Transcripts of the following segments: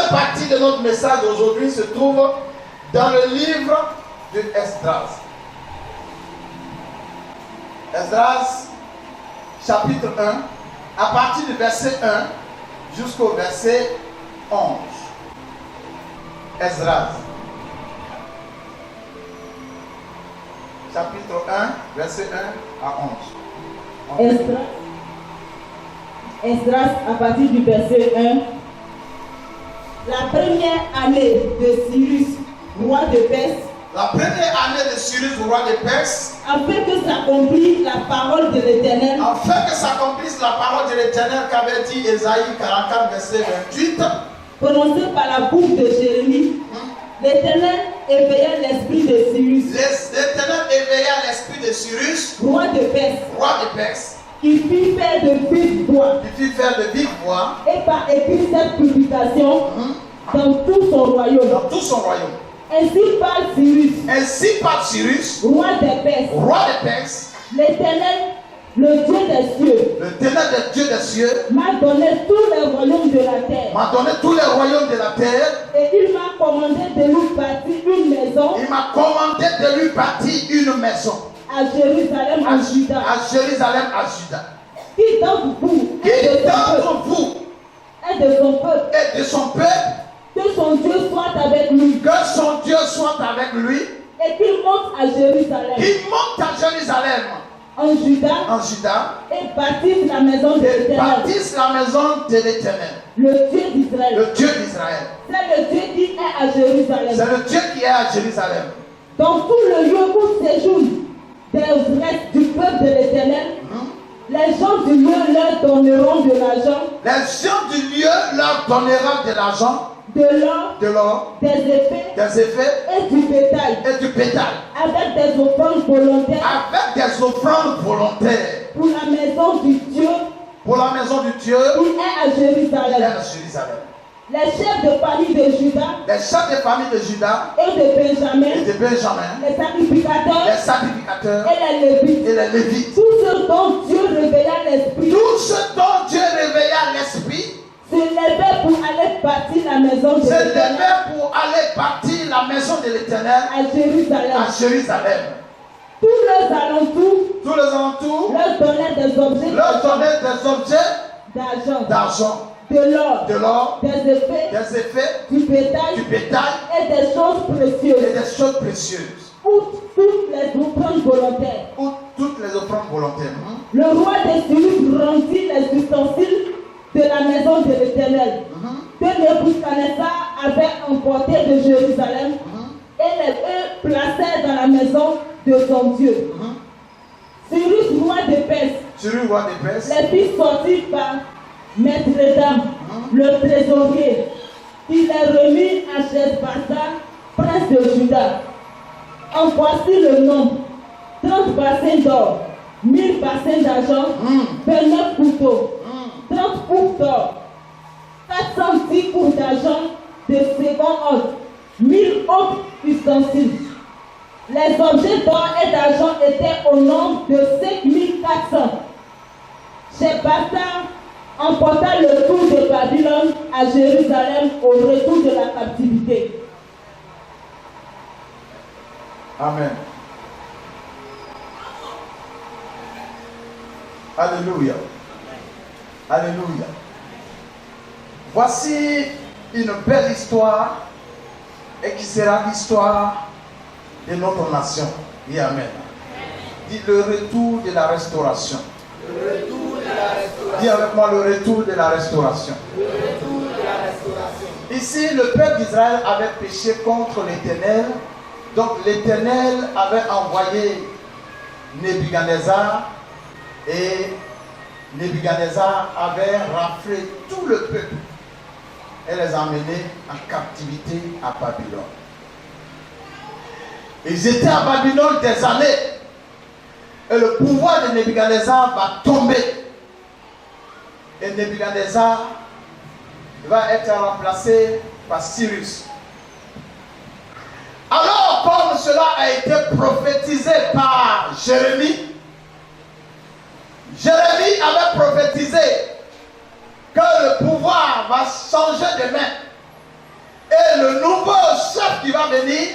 première partie de notre message aujourd'hui se trouve dans le livre de Esdras. Esdras, chapitre 1, à partir du verset 1 jusqu'au verset 11. Esdras, chapitre 1, verset 1 à 11. Esdras, à partir du verset 1. La première année de Cyrus, roi de Perse, la première année de Cyrus, roi de Perse, afin que s'accomplisse la parole de l'Éternel, afin que s'accomplisse la parole de l'Éternel qu'avait dit Ésaïe 44, verset 28, prononcée par la bouche de Jérémie, l'Éternel éveilla l'esprit de Cyrus, l'Éternel éveilla l'esprit de Cyrus, roi de Perse, qui fit faire de vive voix, et par écrit cette publication dans tout son royaume. Ainsi parle Cyrus, roi de Perse, l'Éternel, le Dieu des cieux, m'a donné tous les royaumes de la terre, et il m'a commandé de lui bâtir une maison, à Jérusalem, à Juda. Qui d'entre vous est de son peuple, que son Dieu soit avec lui, et qu'il monte à Jérusalem, en Juda, et bâtisse la maison de l'Éternel, le Dieu d'Israël. C'est le Dieu qui est à Jérusalem. Dans tout le lieu où séjournent des restes du peuple de l'Éternel, les gens du lieu leur donneront de l'argent, de l'or, des épées et du bétail, avec des offrandes volontaires, pour la maison du Dieu qui est à Jérusalem. Les chefs de famille de Juda et de Benjamin, les sacrificateurs et les Lévites, tous ceux dont Dieu réveilla l'esprit, se levaient pour aller bâtir la maison de l'Éternel à Jérusalem. Tous les alentours leur donnaient des objets d'argent, de l'or, des épées, du bétail et des choses précieuses. Ou toutes les offrandes volontaires. Le roi de Cyrus rendit les ustensiles de la maison de l'Éternel, que Nebuchadnezzar avait emporté de Jérusalem, et les placèrent dans la maison de son Dieu. Cyrus, roi de Perse, les fit sortir par Mithrédath, le trésorier, qui les remit à Sheshbazzar, prince de Juda. En voici le nombre: 30 bassins d'or, 1000 bassins d'argent, 29 couteaux, 30 coupes d'or, 410 coupes d'argent de second ordre, 1000 autres ustensiles. Les objets d'or et d'argent étaient au nombre de 5400. Sheshbazzar emporta le tour de Babylone à Jérusalem au retour de la captivité. Amen. Alléluia. Alléluia. Voici une belle histoire et qui sera l'histoire de notre nation. Dis Amen. Dis le retour de la restauration. Dis avec moi le retour de la restauration. Ici, le peuple d'Israël avait péché contre l'Éternel. Donc l'Éternel avait envoyé Nebuchadnezzar et Nebuchadnezzar avait raflé tout le peuple et les emmenés en captivité à Babylone. Ils étaient à Babylone des années et le pouvoir de Nebuchadnezzar va tomber. Et Nebuchadnezzar va être remplacé par Cyrus. Alors, comme cela a été prophétisé par Jérémie, Jérémie avait prophétisé que le pouvoir va changer de main Et le nouveau chef qui va venir,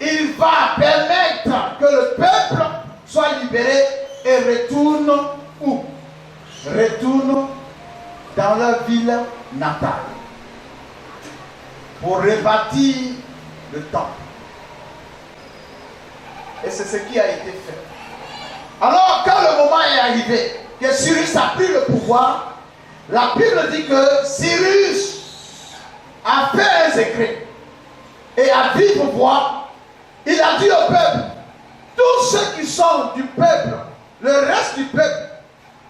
il va permettre que le peuple soit libéré et retourne où? Retourne dans leur ville natale pour rebâtir le temple. Et c'est ce qui a été fait. Alors, quand le moment est arrivé, que Cyrus a pris le pouvoir, la Bible dit que Cyrus a fait un secret et à vive voix, il a dit au peuple, tous ceux qui sont du peuple, le reste du peuple,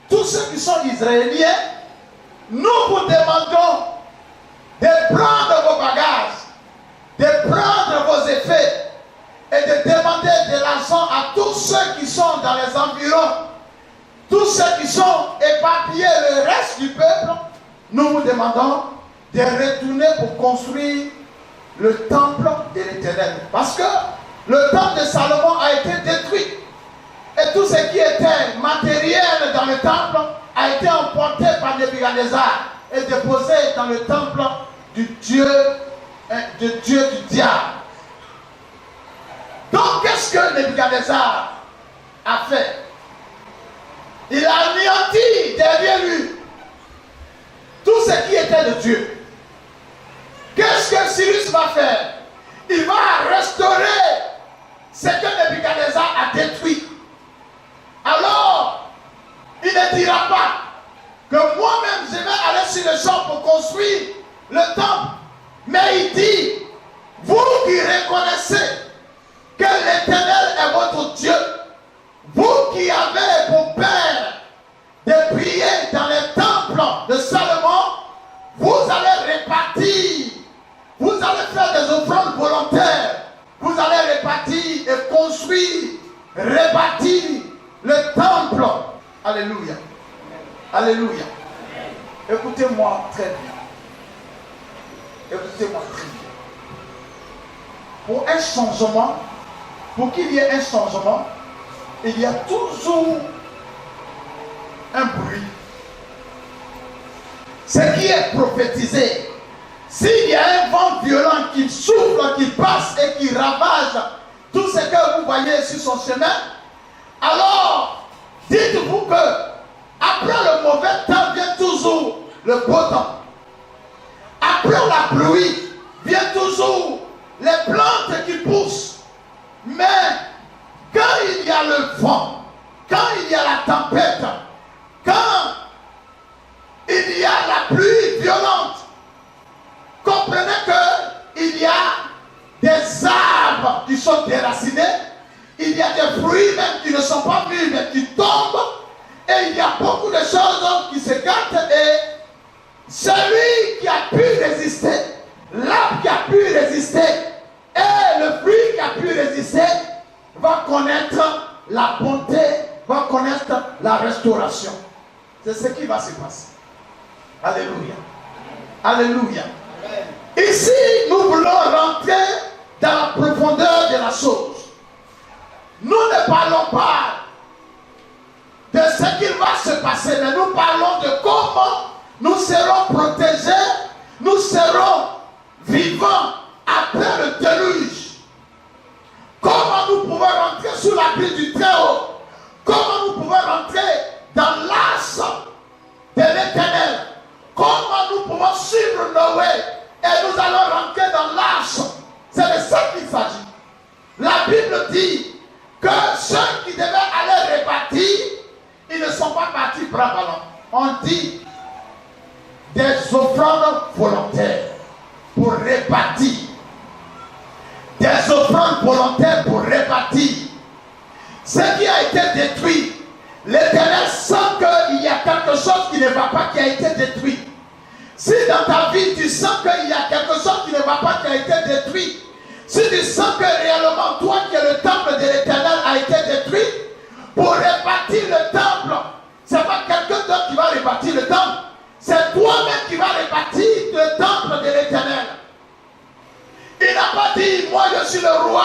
tous ceux qui sont israéliens, nous vous demandons de prendre vos bagages, de prendre vos effets et de demander de l'argent à tous ceux qui sont dans les environs, tous ceux qui sont éparpillés, le reste du peuple. Nous vous demandons de retourner pour construire le temple de l'Éternel. Parce que le temple de Salomon a été détruit. Et tout ce qui était matériel dans le temple a été emporté par Nebuchadnezzar et déposé dans le temple du Dieu du diable. Donc qu'est-ce que Nebuchadnezzar a fait? Il a anéanti derrière lui tout ce qui était de Dieu. Qu'est-ce que Cyrus va faire? Il va restaurer ce que Nebuchadnezzar a détruit. Alors, il ne dira pas que moi-même je vais aller sur le champ pour construire le temple. Mais il dit, vous qui reconnaissez que l'Éternel est votre Dieu, vous qui avez pour père de prier dans les temples de Salomon, vous allez répartir, vous allez faire des offrandes volontaires, vous allez répartir et construire, rebâtir le temple. Alléluia. Alléluia. Écoutez-moi très bien. Écoutez-moi très bien. Pour un changement, pour qu'il y ait un changement, il y a toujours un bruit. Ce qui est prophétisé, s'il y a un vent violent qui souffle, qui passe et qui ravage tout ce que vous voyez sur son chemin, alors dites-vous que après le mauvais temps vient toujours le beau temps. Après la pluie vient toujours les plantes qui poussent. Mais quand il y a le vent, quand il y a la tempête, quand il y a la pluie violente, comprenez qu'il y a des arbres qui sont déracinés, il y a des fruits même qui ne sont pas mûrs mais qui tombent, et il y a beaucoup de choses qui se gâtent, et celui qui a pu résister, l'arbre qui a pu résister et le fruit qui a pu résister va connaître la bonté, va connaître la restauration. C'est ce qui va se passer. Alléluia. Alléluia. Ici, nous voulons rentrer dans la profondeur de la chose. Nous ne parlons pas de ce qui va se passer, mais nous parlons de comment nous serons protégés, nous serons vivants après le déluge. Comment nous pouvons rentrer sous l'abri du Très-Haut? Comment nous pouvons rentrer dans l'âge de l'Éternel? Comment nous pouvons suivre Noé et nous allons rentrer dans l'âge? C'est de ça qu'il s'agit. La Bible dit que ceux qui devaient aller rebâtir, ils ne sont pas partis bras ballants. On dit des offrandes volontaires pour rebâtir. Des offrandes volontaires pour rebâtir. Ce qui a été détruit, l'Éternel sent qu'il y a quelque chose qui ne va pas, qui a été détruit. Si dans ta vie tu sens qu'il y a quelque chose qui ne va pas, qui a été détruit, si tu sens que réellement toi qui es le temple de l'Éternel a été détruit, pour rebâtir le temple, ce n'est pas quelqu'un d'autre qui va rebâtir le temple, c'est toi-même qui vas rebâtir le temple de l'Éternel. Il n'a pas dit, moi je suis le roi,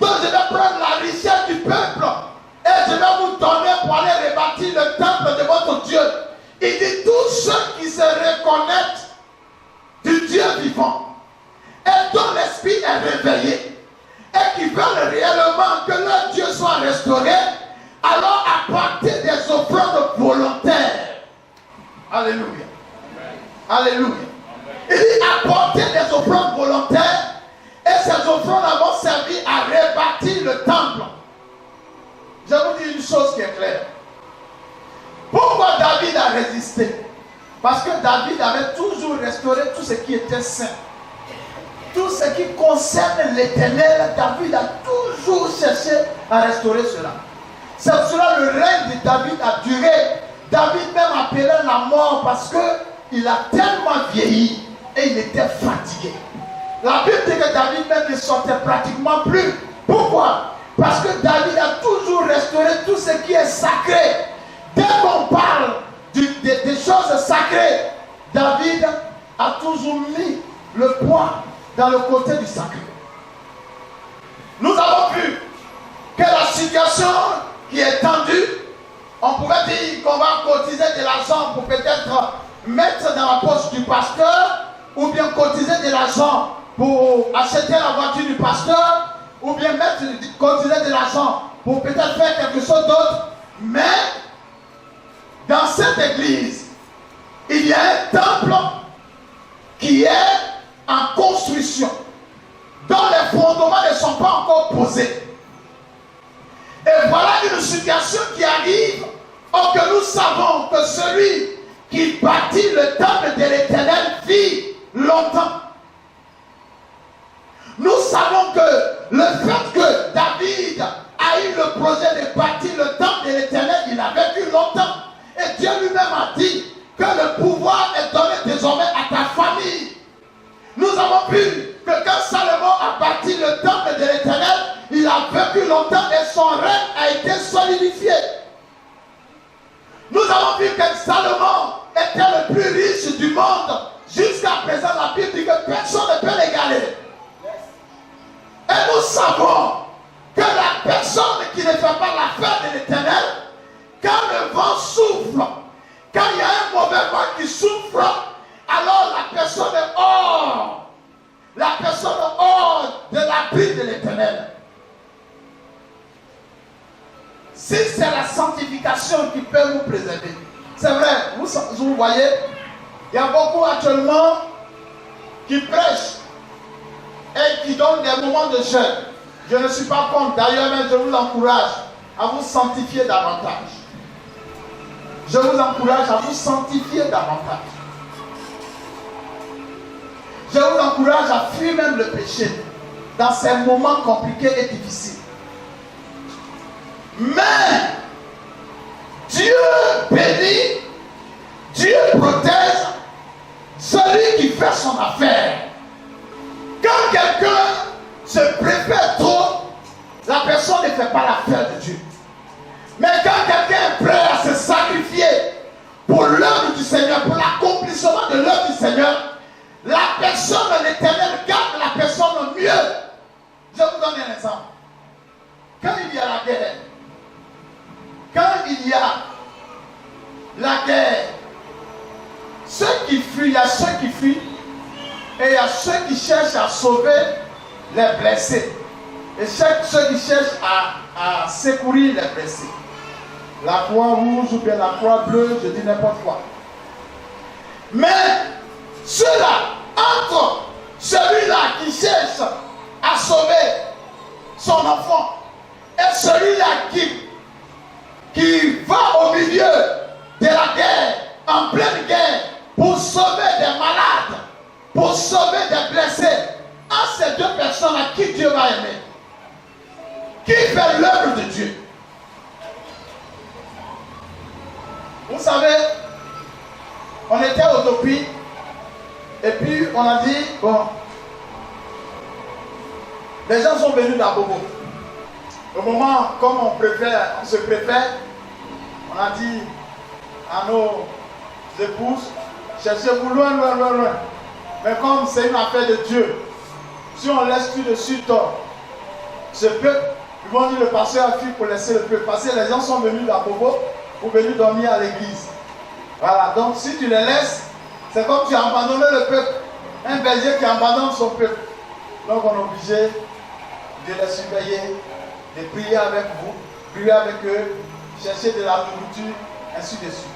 donc je vais prendre la richesse du peuple et je vais vous donner pour aller rebâtir le temple de votre Dieu. Il dit, tous ceux qui se reconnaissent du Dieu vivant est réveillée et qui veulent réellement que leur Dieu soit restauré, alors apportez des offrandes volontaires. Alléluia. Alléluia. Il dit apporter des offrandes volontaires, et ces offrandes vont servir à rebâtir le temple. Je vous dis une chose qui est claire. Pourquoi David a résisté? Parce que David avait toujours restauré tout ce qui était saint. Tout ce qui concerne l'Éternel, David a toujours cherché à restaurer cela. C'est pour cela que le règne de David a duré. David même appelait la mort parce qu'il a tellement vieilli et il était fatigué. La Bible dit que David même ne sortait pratiquement plus. Pourquoi? Parce que David a toujours restauré tout ce qui est sacré. Dès qu'on parle des choses sacrées, David a toujours mis le poids dans le côté du sacré. Nous avons vu que la situation qui est tendue, on pourrait dire qu'on va cotiser de l'argent pour peut-être mettre dans la poche du pasteur, ou bien cotiser de l'argent pour acheter la voiture du pasteur, ou bien cotiser de l'argent pour peut-être faire quelque chose d'autre. Mais dans cette église, il y a un temple qui est en construction, dont les fondements ne sont pas encore posés. Et voilà une situation qui arrive, or que nous savons que celui qui bâtit le temple de l'Éternel vit longtemps. Nous savons que le fait que David a eu le projet de bâtir le temple de l'Éternel, il a vécu longtemps. Et Dieu lui-même a dit que le pouvoir est donné désormais à ta famille. Nous avons vu que quand Salomon a bâti le temple de l'Éternel, il a vécu longtemps et son règne a été solidifié. Nous avons vu que Salomon était le plus riche du monde. Jusqu'à présent, la Bible dit que personne ne peut l'égaler. Et nous savons que la personne qui ne fait pas l'affaire de l'Éternel, quand le vent souffle, quand il y a un mauvais vent qui souffle, alors la personne est hors. La personne est hors de l'abri de l'Éternel. Si c'est la sanctification qui peut nous préserver, c'est vrai, vous voyez, il y a beaucoup actuellement qui prêchent et qui donnent des moments de jeûne. Je ne suis pas contre, d'ailleurs même je vous encourage à vous sanctifier davantage. Je vous encourage à vous sanctifier davantage. Je vous encourage à fuir même le péché dans ces moments compliqués et difficiles. Mais Dieu bénit, Dieu protège celui qui fait son affaire. Quand quelqu'un se prépare trop, la personne ne fait pas l'affaire de Dieu. Mais quand quelqu'un est prêt à se sacrifier pour l'œuvre du Seigneur, pour l'accomplissement de l'œuvre du Seigneur, la personne, l'Éternel garde la personne mieux. Je vous donne un exemple. Quand il y a la guerre, il y a ceux qui fuient et il y a ceux qui cherchent à sauver les blessés. Et ceux qui cherchent à secourir les blessés. La croix rouge ou bien la croix bleue, je dis n'importe quoi. Mais ceux-là, entre celui-là qui cherche à sauver son enfant et celui-là qui va au milieu de la guerre, en pleine guerre, pour sauver des malades, pour sauver des blessés, à ces deux personnes-là, qui Dieu va aimer? Qui fait l'œuvre de Dieu? Vous savez, on était au Topi, et puis on a dit, bon, les gens sont venus d'Abobo. Au moment, comme on se prépare, on a dit à nos épouses, cherchez-vous loin. Mais comme c'est une affaire de Dieu, si on laisse tout de suite ce peuple, ils vont dire le pasteur a fui pour laisser le peuple. Parce que les gens sont venus d'Abobo pour venir dormir à l'église. Voilà, donc si tu les laisses, c'est comme tu as abandonné le peuple. Un berger qui abandonne son peuple. Donc on est obligé de les surveiller, de prier avec vous, prier avec eux, chercher de la nourriture, ainsi de suite.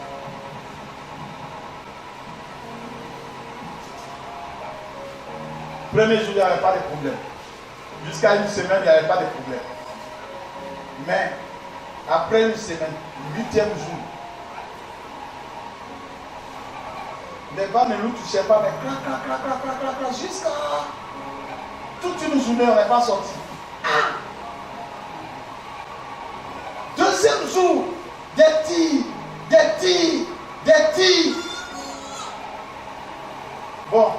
Premier jour, il n'y avait pas de problème. Jusqu'à une semaine, il n'y avait pas de problème. Mais après une semaine, 8e jour, les balles ne nous touchaient pas, mais clac, jusqu'à toute une journée, on n'est pas sorti. Ah! Deuxième jour, des tirs. Bon,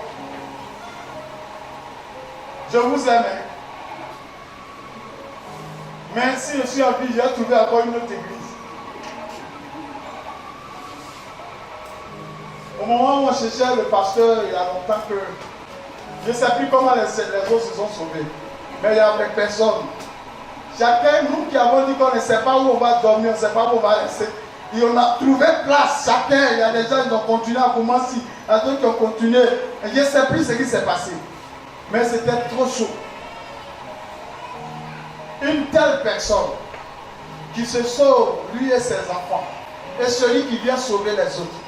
je vous aime. Mais si je suis en vie, j'ai trouvé encore une autre église. Au moment où on cherchait le pasteur, il y a longtemps que je ne sais plus comment les autres se sont sauvés. Mais il n'y avait personne. Chacun, nous qui avons dit qu'on ne sait pas où on va dormir, on ne sait pas où on va rester. Et on a trouvé place, chacun. Il y a des gens qui ont continué à commencer, il y a d'autres qui ont continué. Et je ne sais plus ce qui s'est passé. Mais c'était trop chaud. Une telle personne qui se sauve, lui et ses enfants, et celui qui vient sauver les autres,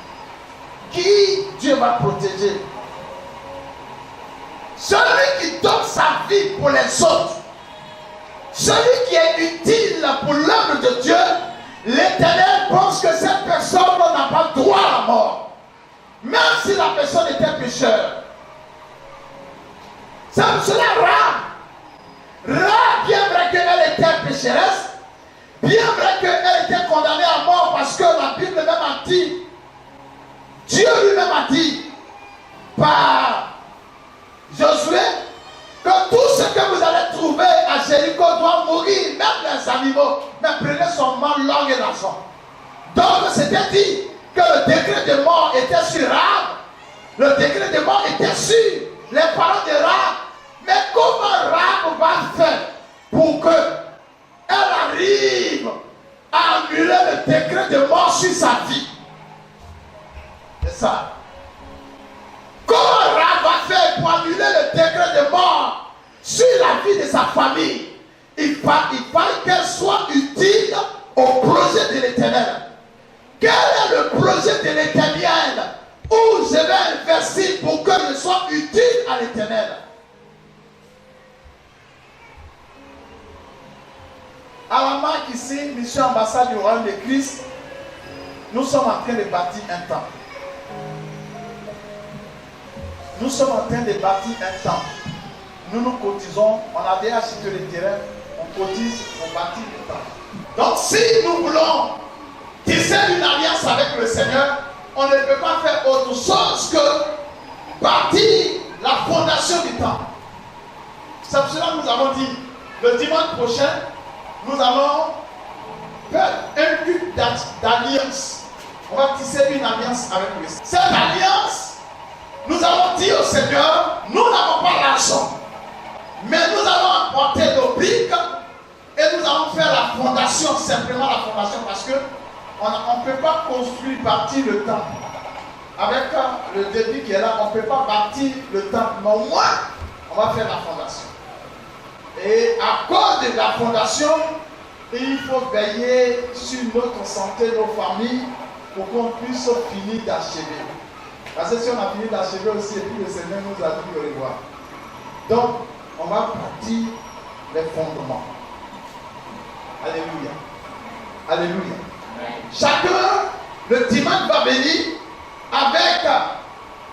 qui Dieu va protéger? Celui qui donne sa vie pour les autres, celui qui est utile pour l'œuvre de Dieu, l'Éternel pense que cette personne n'a pas droit à la mort. Même si la personne était pécheur. C'est pour cela Rahab, bien vrai qu'elle était pécheresse, bien vrai qu'elle était condamnée à mort parce que la Bible même a dit, Dieu lui-même a dit, par Josué, que tout ce que vous allez trouver à Jéricho doit mourir, même les animaux, mais prenez seulement l'or et l'argent. Donc c'était dit que le décret de mort était sur Rahab, le décret de mort était sur les parents de Rahab. Mais comment Rahab va faire pour qu'elle arrive à annuler le décret de mort sur sa vie? C'est ça. Comment Rahab va faire pour annuler le décret de mort sur la vie de sa famille? Il fallait qu'elle soit utile au projet de l'Éternel. Quel est le projet de l'Éternel où je vais investir pour que je sois utile à l'Éternel? À la marque ici, mission ambassade du royaume de Christ, nous sommes en train de bâtir un temple. Nous sommes en train de bâtir un temple. Nous nous cotisons, on a déjà acheté le terrain, on cotise, on bâtit le temple. Donc si nous voulons tisser une alliance avec le Seigneur, on ne peut pas faire autre chose que bâtir la fondation du temple. C'est pour cela que nous avons dit, le dimanche prochain, nous allons faire un culte d'alliance. On va tisser une alliance avec lui. Cette alliance, nous allons dire au Seigneur, nous n'avons pas l'argent, mais nous allons apporter nos briques et nous allons faire la fondation, simplement la fondation, parce que on ne peut pas construire, bâtir le temple. Avec le débit qui est là, on ne peut pas bâtir le temple, mais au moins, on va faire la fondation. Et à cause de la fondation, il faut veiller sur notre santé, nos familles, pour qu'on puisse finir d'achever. Parce que si on a fini d'achever aussi, et puis le Seigneur nous a dit de revoir. Donc, on va bâtir les fondements. Alléluia. Alléluia. Chacun, le dimanche va venir avec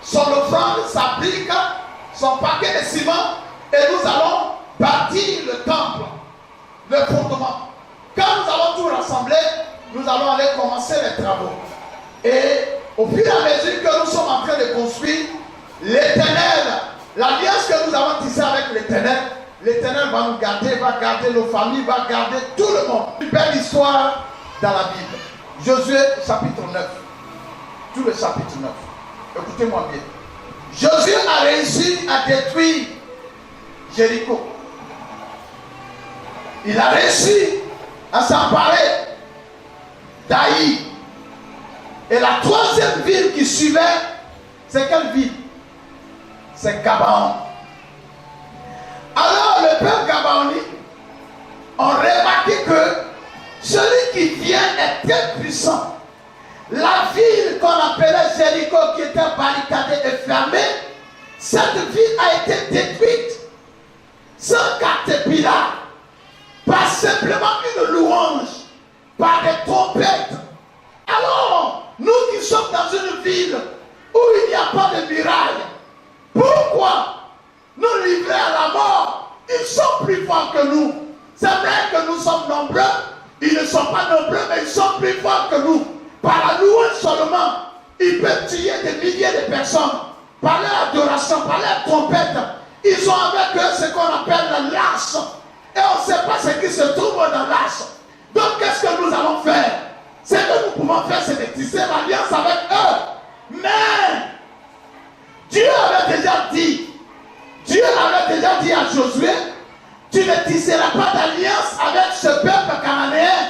son offrande, sa brique, son paquet de ciment, et nous allons bâtir le temple, le fondement. Quand nous allons tout rassembler, nous allons aller commencer les travaux. Et au fur et à mesure que nous sommes en train de construire, l'Éternel, l'alliance que nous avons tissée avec l'Éternel, l'Éternel va nous garder, va garder nos familles, va garder tout le monde. Une belle histoire dans la Bible. Josué chapitre 9. Tout le chapitre 9. Écoutez-moi bien. Josué a réussi à détruire Jéricho. Il a réussi à s'emparer d'Aï. Et la troisième ville qui suivait, c'est quelle ville? C'est Gabaon. Alors le peuple Gabaonite ont remarqué que celui qui vient est très puissant. La ville qu'on appelait Jéricho, qui était barricadée et fermée, cette ville a été détruite sans caterpillar, par simplement une louange, par des trompettes. Alors, nous qui sommes dans une ville où il n'y a pas de miraille, pourquoi nous livrer à la mort? Ils sont plus forts que nous. C'est vrai que nous sommes nombreux, ils ne sont pas nombreux, mais ils sont plus forts que nous. Par la louange seulement, ils peuvent tuer des milliers de personnes. Par leur adoration, par leur trompette, ils ont avec eux ce qu'on appelle la lâche. Et on ne sait pas ce qui se trouve dans la lâche. Donc qu'est-ce que nous allons faire? Ce que nous pouvons faire, c'est de tisser l'alliance avec eux. Mais Dieu avait déjà dit à Josué, tu ne tisseras pas d'alliance avec ce peuple cananéen.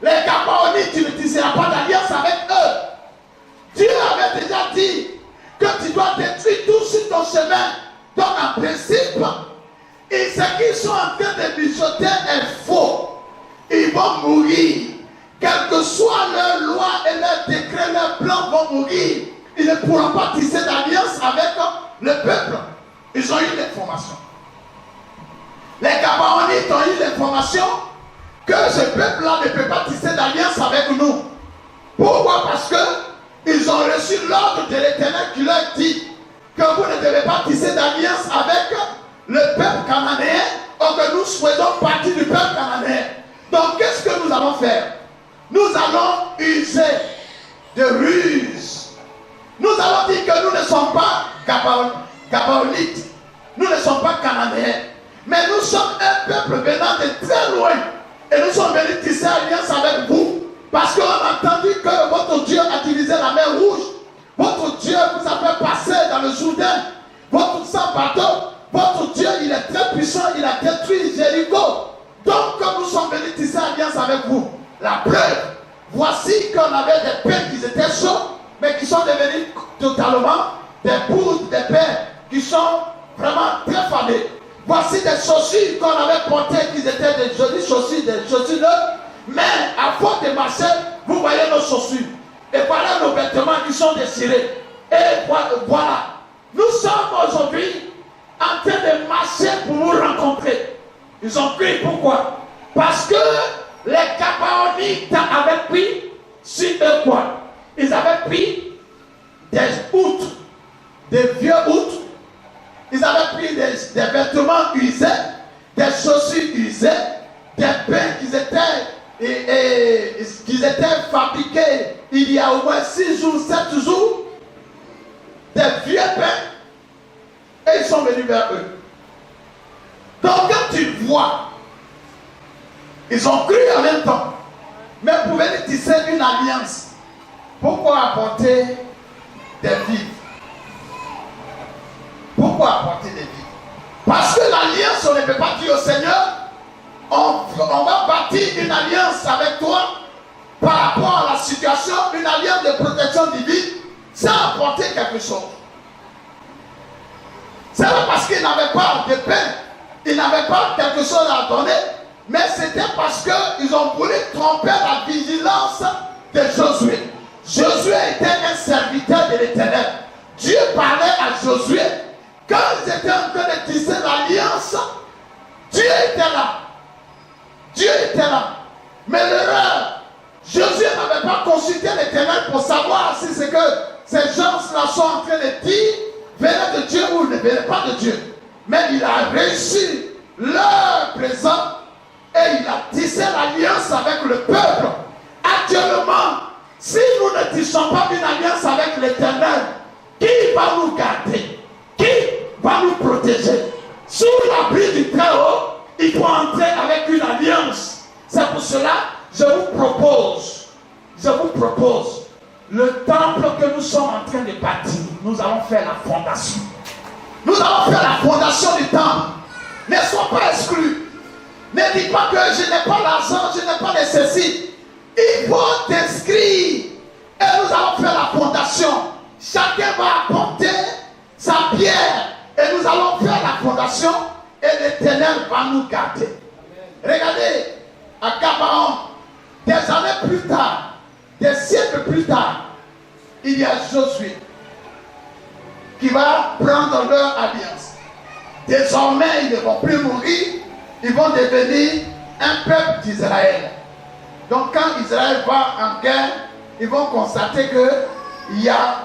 Les Gabaonites, tu ne tisseras pas d'alliance avec eux. Dieu avait déjà dit que tu dois détruire tout sur ton chemin. Donc en principe, et ce qu'ils sont en train de mijoter est faux. Ils vont mourir. Quelle que soit leur loi et leur décret, leurs plans vont mourir. Ils ne pourront pas tisser d'alliance avec le peuple. Ils ont eu l'information. Les Gabaonites ont eu l'information que ce peuple-là ne peut pas tisser d'alliance avec nous. Pourquoi? Parce que ils ont reçu l'ordre de l'Éternel qui leur dit que vous ne devez pas tisser d'alliance avec le peuple cananéen, or que nous faisons partie du peuple cananéen. Donc qu'est-ce que nous allons faire? Nous allons user de ruse. Nous allons dire que nous ne sommes pas Gabaonites, nous ne sommes pas cananéens, mais nous sommes un peuple venant de très loin. Et nous sommes venus tisser alliance avec vous. Parce qu'on a entendu que votre Dieu a divisé la mer Rouge. Votre Dieu vous a fait passer dans le Jourdain. Votre sang bateau. Votre Dieu, il est très puissant. Il a détruit Jéricho. Donc, nous sommes venus tisser alliance avec vous. La preuve, voici qu'on avait des pains qui étaient chauds, mais qui sont devenus totalement des poudres, des pains qui sont vraiment très fanés. Voici des chaussures qu'on avait portées, qui étaient des jolies chaussures, des chaussures neuves. Mais à force de marcher, vous voyez nos chaussures. Et voilà nos vêtements qui sont déchirés. Et voilà. Nous sommes aujourd'hui en train de marcher pour vous rencontrer. Ils ont pris pourquoi? Parce que les Gabaonites avaient pris sur eux quoi? Ils avaient pris des outres, des vieux outres. Ils avaient pris des vêtements usés, des chaussures usées, des pains qui étaient fabriqués il y a au moins 6 jours, 7 jours, des vieux pains, et ils sont venus vers eux. Donc quand tu vois, ils ont cru en même temps, mais pour venir tisser une alliance, pourquoi apporter des vivres? Pourquoi apporter des vivres? Parce que l'alliance, on ne peut pas dire au Seigneur, on va bâtir une alliance avec toi par rapport à la situation, une alliance de protection divine, sans apporter quelque chose. C'est pas parce qu'ils n'avaient pas de pain, ils n'avaient pas quelque chose à donner, mais c'était parce qu'ils ont voulu tromper la vigilance de Josué. Josué était un serviteur de l'Éternel. Dieu parlait à Josué. Quand ils étaient en train de tisser l'alliance, Dieu était là. Dieu était là. Mais l'erreur, Josué n'avait pas consulté l'Éternel pour savoir si ce que ces gens-là sont en train de dire venait de Dieu ou ne venait pas de Dieu. Mais il a reçu leur présent et il a tissé l'alliance avec le peuple. Actuellement, si nous ne tissons pas une alliance avec l'Éternel, qui va nous garder? Qui va nous protéger? Sous l'abri du Très-Haut, il faut entrer avec une alliance. C'est pour cela que je vous propose, le temple que nous sommes en train de bâtir, nous allons faire la fondation. Nous allons faire la fondation du temple. Ne sois pas exclu. Ne dis pas que je n'ai pas l'argent, je n'ai pas ceci. Il faut t'inscrire. Et nous allons faire la fondation. Chacun va apporter sa pierre. Et nous allons faire la fondation. l'Éternel va nous garder. Regardez, à Gabaon, des années plus tard, des siècles plus tard, il y a Josué qui va prendre leur alliance. Désormais, ils ne vont plus mourir, ils vont devenir un peuple d'Israël. Donc quand Israël va en guerre, ils vont constater qu'il y a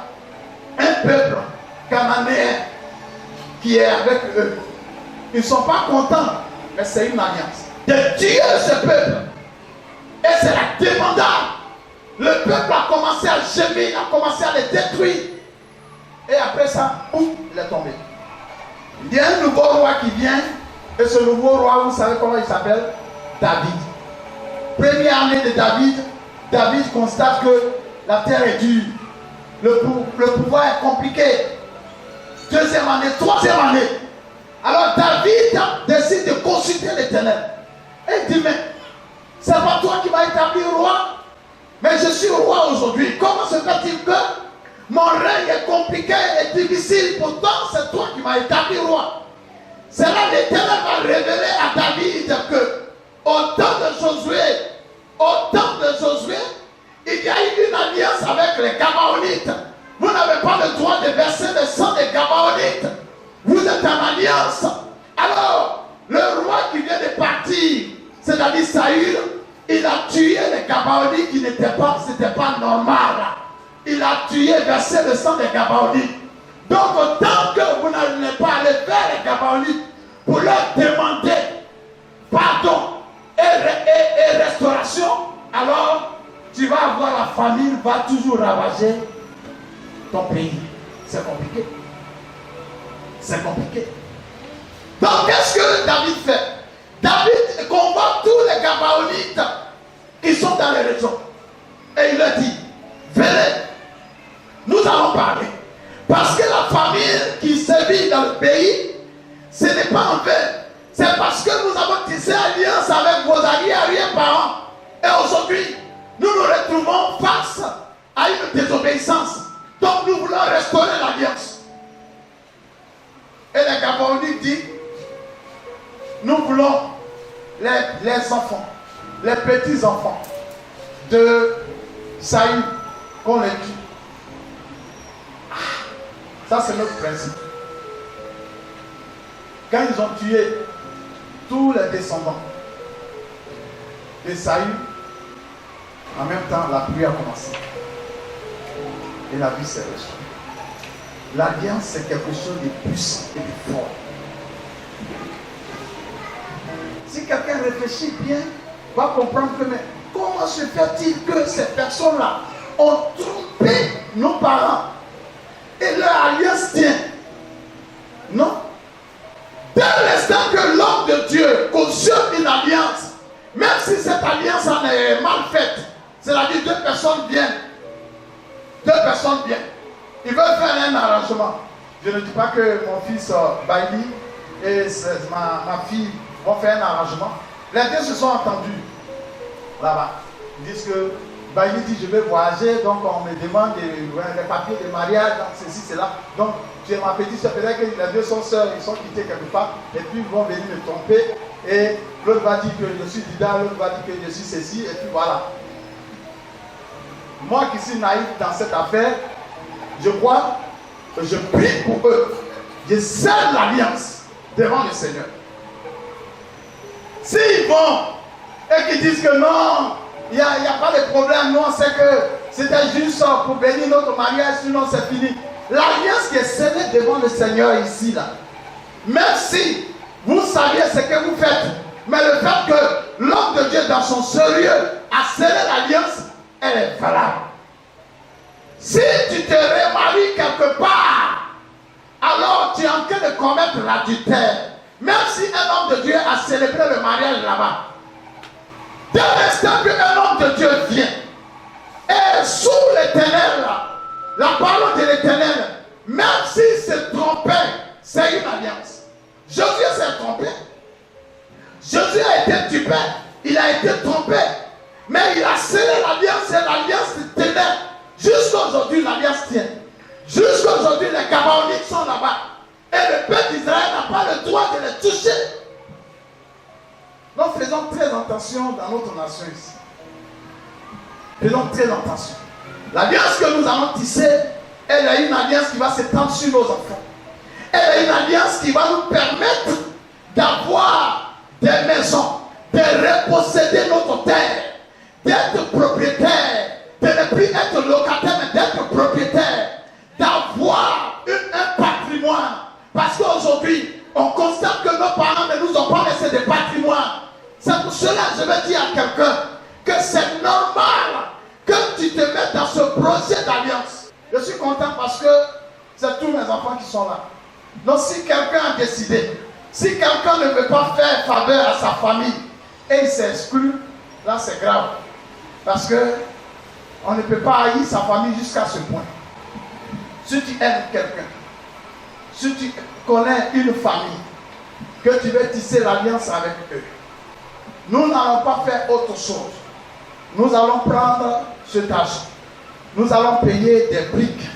un peuple cananéen qui est avec eux. Ils ne sont pas contents, mais c'est une alliance. De tuer ce peuple. Et c'est la demandable. Le peuple a commencé à gémir, a commencé à les détruire. Et après ça, boum, il est tombé. Il y a un nouveau roi qui vient. Et ce nouveau roi, vous savez comment il s'appelle? David. Première année de David, David constate que la terre est dure. Le pouvoir est compliqué. Deuxième année, troisième année. Alors David décide de consulter l'Éternel. Et il dit, mais c'est pas toi qui m'as établi roi, mais je suis roi aujourd'hui. Comment se fait-il que mon règne est compliqué et difficile? Pourtant, c'est toi qui m'as établi roi. C'est là l'Éternel va révéler à David que au temps de Josué, il y a eu une alliance avec les Gabaonites. Vous n'avez pas le droit de verser le sang des Gabaonites. Vous êtes en alliance. Alors, le roi qui vient de partir, c'est-à-dire Saül, il a tué les Gabaonites qui n'étaient pas, c'était pas normal. Il a tué, versé le sang des Gabaonites. Donc, tant que vous n'allez pas aller vers les Gabaonites pour leur demander pardon et restauration, alors tu vas avoir la famine, va toujours ravager ton pays. C'est compliqué. C'est compliqué. Donc, qu'est-ce que David fait? David convoque tous les Gabaonites qui sont dans les régions. Et il leur dit, venez, nous allons parler. Parce que la famine qui sévit dans le pays, ce n'est pas en vain. C'est parce que nous avons tissé alliance avec vos arrière-parents. Et aujourd'hui, nous nous retrouvons face à une désobéissance. Donc nous voulons restaurer l'alliance. Et les Gabaonites disent, nous voulons les enfants, les petits-enfants de Saül qu'on les tue. Ça, c'est notre principe. Quand ils ont tué tous les descendants de Saül, en même temps, la pluie a commencé. Et la vie s'est reçue. L'alliance, c'est quelque chose de puissant et de fort. Si quelqu'un réfléchit bien, va comprendre que, mais comment se fait-il que ces personnes-là ont trompé nos parents et leur alliance tient? Non. Dès l'instant que l'homme de Dieu cautionne une alliance, même si cette alliance en est mal faite, c'est-à-dire deux personnes viennent, ils veulent faire un arrangement. Je ne dis pas que mon fils Bailey et ma fille vont faire un arrangement. Les deux se sont entendus là-bas. Ils disent que Bailey dit, je vais voyager, donc on me demande les papiers de mariage, donc ceci, cela. Donc tu es ma petite soeur, peut-être que les deux sont sœurs, ils sont quittés quelque part, et puis ils vont venir me tromper, et l'autre va dire que je suis Dida, l'autre va dire que je suis ceci, et puis voilà. Moi qui suis naïf dans cette affaire, je crois que je prie pour eux. Je scelle l'alliance devant le Seigneur. S'ils vont et qu'ils disent que non, il n'y a pas de problème, nous on sait que c'était juste pour bénir notre mariage, sinon c'est fini. L'alliance qui est scellée devant le Seigneur ici, là, même si vous saviez ce que vous faites, mais le fait que l'homme de Dieu dans son sérieux a scellé l'alliance, elle est valable. Si tu te remaries quelque part, alors tu es en train de commettre l'adultère. Même si un homme de Dieu a célébré le mariage là-bas, dès l'instant qu'un homme de Dieu vient, et sous l'Éternel, la parole de l'Éternel, même s'il se trompait, c'est une alliance. Jésus s'est trompé. Jésus a été dupé, il a été trompé, mais il a scellé l'alliance et l'alliance tenait. Jusqu'à aujourd'hui, l'alliance tient. Jusqu'à aujourd'hui, les Gabaonites sont là-bas. Et le peuple d'Israël n'a pas le droit de les toucher. Donc faisons très attention dans notre nation ici. Faisons très attention. L'alliance que nous allons tisser, elle est une alliance qui va s'étendre sur nos enfants. Elle est une alliance qui va nous permettre d'avoir des maisons, de reposséder notre terre, d'être propriétaire, de ne plus être locataire, mais d'être propriétaire, d'avoir un patrimoine. Parce qu'aujourd'hui, on constate que nos parents ne nous ont pas laissé de patrimoine. C'est pour cela que je vais dire à quelqu'un que c'est normal que tu te mettes dans ce projet d'alliance. Je suis content parce que c'est tous mes enfants qui sont là. Donc si quelqu'un a décidé, si quelqu'un ne veut pas faire faveur à sa famille et il s'exclut, là c'est grave. Parce que on ne peut pas haïr sa famille jusqu'à ce point. Si tu aimes quelqu'un, si tu connais une famille, que tu veux tisser l'alliance avec eux, nous n'allons pas faire autre chose. Nous allons prendre cet argent. Nous allons payer des briques.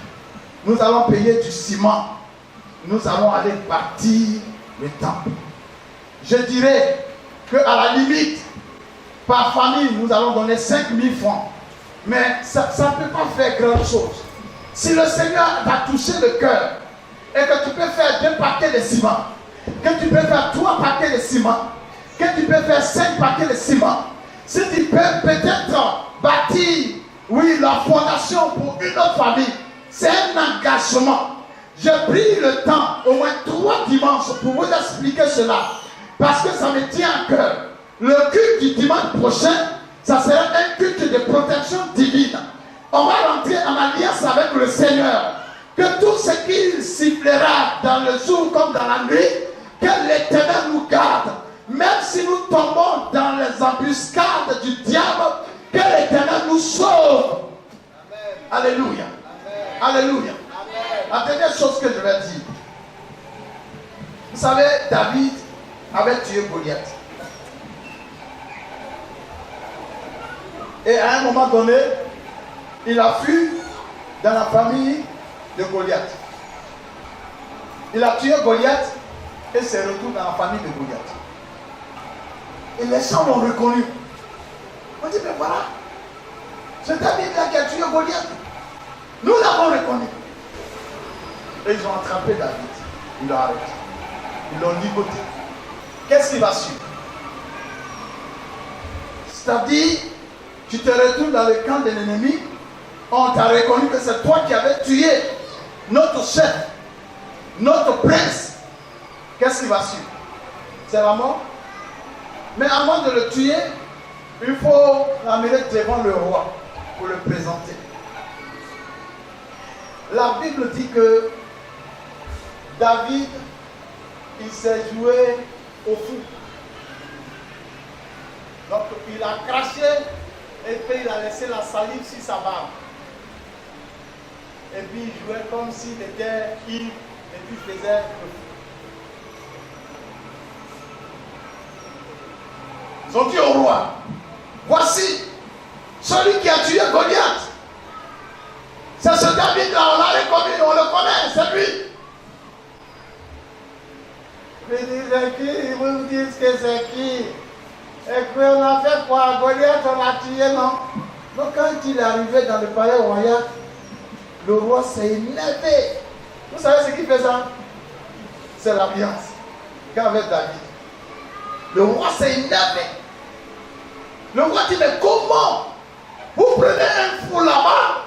Nous allons payer du ciment. Nous allons aller bâtir le temple. Je dirais qu'à la limite, par famille, nous allons donner 5 000 francs. Mais ça ne peut pas faire grand chose. Si le Seigneur t'a touché le cœur et que tu peux faire 2 paquets de ciment, que tu peux faire 3 paquets de ciment, que tu peux faire 5 paquets de ciment, si tu peux peut-être bâtir, oui, la fondation pour une autre famille, c'est un engagement. J'ai pris le temps, au moins 3 dimanches, pour vous expliquer cela. Parce que ça me tient à cœur. Le culte du dimanche prochain, ça sera un culte de protection divine. On va rentrer en alliance avec le Seigneur. Que tout ce qu'il sifflera dans le jour comme dans la nuit, que l'Éternel nous garde. Même si nous tombons dans les embuscades du diable, que l'Éternel nous sauve. Amen. Alléluia. Amen. Alléluia. Amen. La dernière chose que je vais dire. Vous savez, David avait tué Goliath. Et à un moment donné, il a fui dans la famille de Goliath. Il a tué Goliath et s'est retrouvé dans la famille de Goliath. Et les gens l'ont reconnu. On dit, mais voilà, c'est David-là qui a tué Goliath. Nous l'avons reconnu. Et ils ont attrapé David. Ils l'ont arrêté. Ils l'ont ligoté. Qu'est-ce qui va suivre? C'est-à-dire, tu te retrouves dans le camp de l'ennemi. On t'a reconnu que c'est toi qui avais tué notre chef, notre prince. Qu'est-ce qui va suivre? C'est la mort. Mais avant de le tuer, il faut l'amener devant le roi pour le présenter. La Bible dit que David, il s'est joué au fou. Donc il a craché et puis il a laissé la salive sur sa barbe. Et puis il jouait comme s'il était ivre et puis il faisait le fou. Ils ont dit au roi, voici celui qui a tué Goliath. C'est ce David-là, on l'a reconnu, on le connaît, c'est lui. Il dit, c'est qui? Ils vous disent que c'est qui? Et puis on a fait quoi? Goliath, on l'a tué, non? Donc quand il est arrivé dans le palais royal, le roi s'est énervé. Vous savez ce qui fait ça? C'est l'alliance qu'avait David. Le roi s'est énervé. Le roi dit, mais comment vous prenez un fou là-bas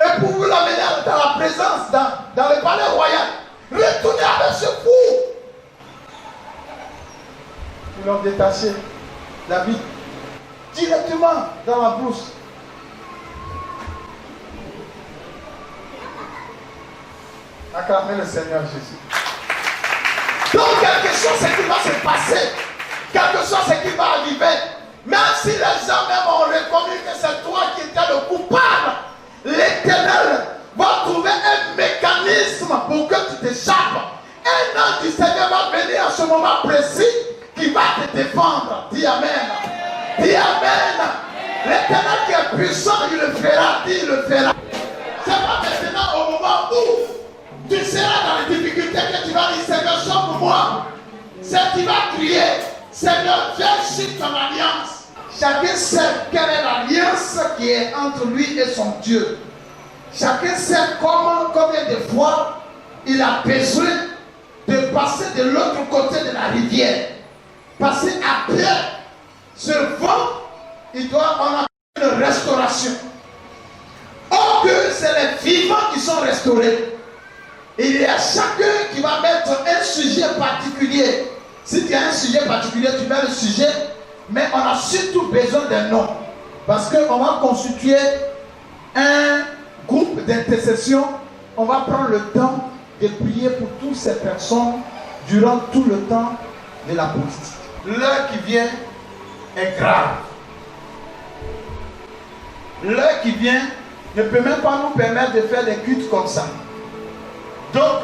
et pour vous l'amener dans la présence, dans le palais royal? Retournez avec ce fou. Ils l'ont détaché, David, directement dans la brousse. Acclamez le Seigneur Jésus. Donc quelque chose c'est qui va se passer, quelque chose c'est qui va arriver. Même si les gens même ont reconnu que c'est toi qui étais le coupable, l'Éternel va trouver un mécanisme pour que tu t'échappes. Un ange du Seigneur va venir à ce moment précis qui va te défendre. Dis Amen. Dis Amen. L'Éternel qui est puissant, il le fera. Dis, il le fera. C'est pas maintenant au moment où tu seras dans les difficultés que tu vas dire, Seigneur, sauve pour moi. C'est tu vas crier. Seigneur, viens sur ton alliance. Chacun sait quelle est l'alliance qui est entre lui et son Dieu. Chacun sait combien de fois il a besoin de passer de l'autre côté de la rivière. Passer à pied. Ce vent, on a une restauration. Or que c'est les vivants qui sont restaurés. Il y a chacun qui va mettre un sujet particulier. Si tu as un sujet particulier, tu mets le sujet. Mais on a surtout besoin d'un nom. Parce qu'on va constituer un groupe d'intercession. On va prendre le temps de prier pour toutes ces personnes durant tout le temps de la politique. L'heure qui vient est grave. L'heure qui vient ne peut même pas nous permettre de faire des cultes comme ça. Donc,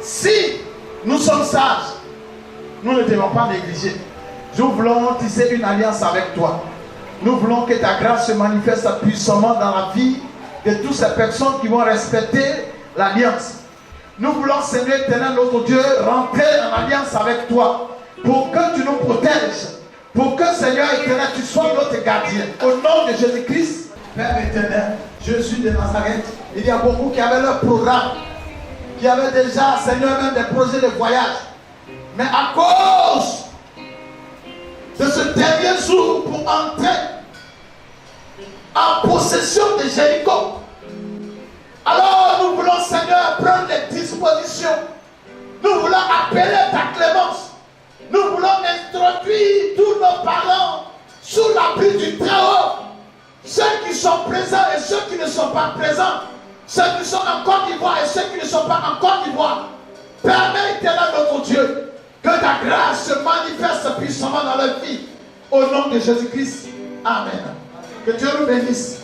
si nous sommes sages, nous ne devons pas négliger. Nous voulons tisser une alliance avec toi. Nous voulons que ta grâce se manifeste puissamment dans la vie de toutes ces personnes qui vont respecter l'alliance. Nous voulons, Seigneur éternel, notre Dieu, rentrer en alliance avec toi pour que tu nous protèges, pour que, Seigneur éternel, tu sois notre gardien. Au nom de Jésus-Christ, Père éternel, Jésus de Nazareth, il y a beaucoup qui avaient leur programme, qui avaient déjà, Seigneur, même des projets de voyage. Mais à cause de ce dernier jour pour entrer en possession de Jéricho, alors nous voulons, Seigneur, prendre des dispositions. Nous voulons appeler ta clémence. Nous voulons introduire tous nos parents sous l'abri du Très-Haut. Ceux qui sont présents et ceux qui ne sont pas présents. Ceux qui sont en Côte d'Ivoire et ceux qui ne sont pas en Côte d'Ivoire. Permets, éternel notre Dieu, que ta grâce se manifeste puissamment dans leur vie. Au nom de Jésus-Christ. Amen. Que Dieu nous bénisse.